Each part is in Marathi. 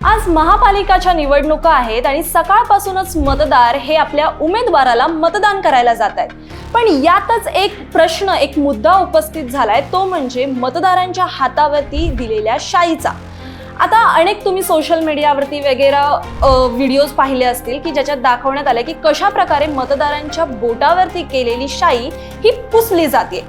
आज महापालिकाच्या निवडणुका आहेत आणि सकाळपासूनच मतदार हे आपल्या उमेदवाराला मतदान करायला जात आहेत. पण यातच एक प्रश्न, एक मुद्दा उपस्थित झालाय, तो म्हणजे मतदारांच्या हातावरती दिलेल्या शाईचा. आता अनेक तुम्ही सोशल मीडियावरती वगैरे व्हिडिओज पाहिले असतील की ज्याच्यात दाखवण्यात आले की कशा प्रकारे मतदारांच्या बोटावरती केलेली शाई ही पुसली जाते.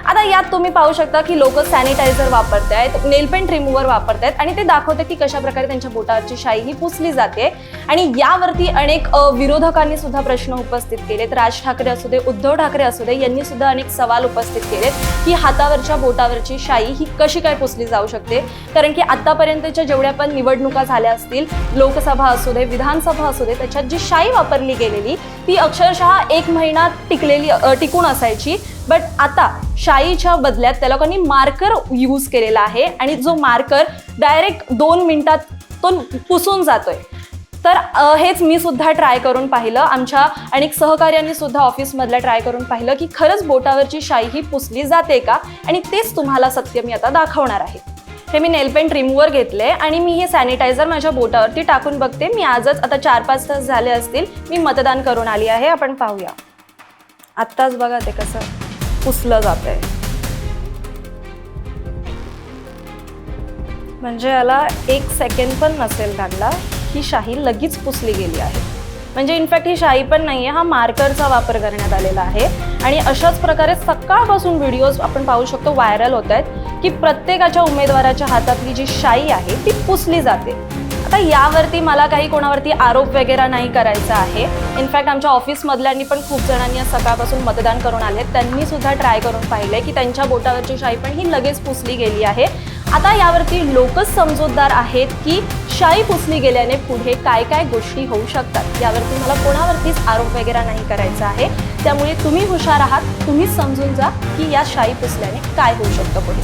आता यात तुम्ही पाहू शकता की लोक सॅनिटायझर वापरतायत, नेलपेंट रिमूव्हर वापरतायत आणि ते दाखवतात की कशा प्रकारे त्यांच्या बोटावरची शाई ही पुसली जाते. आणि यावरती अनेक विरोधकांनी सुद्धा प्रश्न उपस्थित केलेत. राज ठाकरे असू दे, उद्धव ठाकरे असू दे, यांनी सुद्धा अनेक सवाल उपस्थित केलेत की हातावरच्या बोटावरची शाई ही कशी काय पुसली जाऊ शकते. कारण की आतापर्यंतच्या जेवढ्या पण निवडणुका झाल्या असतील, लोकसभा असू दे, विधानसभा असू दे, त्याच्यात जी शाई वापरली गेलेली ती अक्षरशः 1 महिना टिकून असायची. बट आता शाईच्या बदल्यात त्या लोकांनी मार्कर यूज केलेला आहे आणि जो मार्कर डायरेक्ट 2 मिनिटात तो पुसून जातोय. तर हेच मी सुद्धा ट्राय करून पाहिलं, आमच्या अनेक सहकार्यांनी सुद्धा ऑफिसमधल्या ट्राय करून पाहिलं की खरंच बोटावरची शाई ही पुसली जाते का, आणि तेच तुम्हाला सत्य मी आता दाखवणार आहे. हे मी नेलपेंट रिमूव्हर घेतले आणि मी हे सॅनिटायझर माझ्या बोटावरती टाकून बघते. मी आजच आता 4-5 तास झाले असतील मी मतदान करून आली आहे. आपण पाहूया. आत्ताच बघा ते कसं पुसलं जातंय. म्हणजे याला 1 सेकंड पण नसेल लागला, ही शाई लगेच पुसली गेली आहे. म्हणजे इनफॅक्ट ही शाई पण नाहीये, हा मार्करचा वापर करण्यात आलेला आहे. आणि अशाच प्रकारे सकाळपासून व्हिडिओज आपण पाहू शकतो व्हायरल होत आहेत की प्रत्येकाच्या उमेदवाराच्या हातातली जी शाई आहे ती पुसली जाते. आता यावरती मला काही कोणावरती आरोप वगैरे नाही करायचा आहे. इनफॅक्ट आमच्या ऑफिसमधल्यांनी पण खूप जणांनी आज सकाळपासून मतदान करून आले, त्यांनी सुद्धा ट्राय करून पाहिले की त्यांच्या बोटावरची शाई पण ही लगेच पुसली गेली आहे. आता यावरती लोकच समजूतदार आहेत की शाई पुसली गेल्याने पुढे काय काय गोष्टी होऊ शकतात. यावरती मला कोणावरतीच आरोप वगैरे नाही करायचा आहे. त्यामुळे तुम्ही हुशार आहात, तुम्हीच समजून जा की या शाई पुसल्याने काय होऊ शकतं पुढे.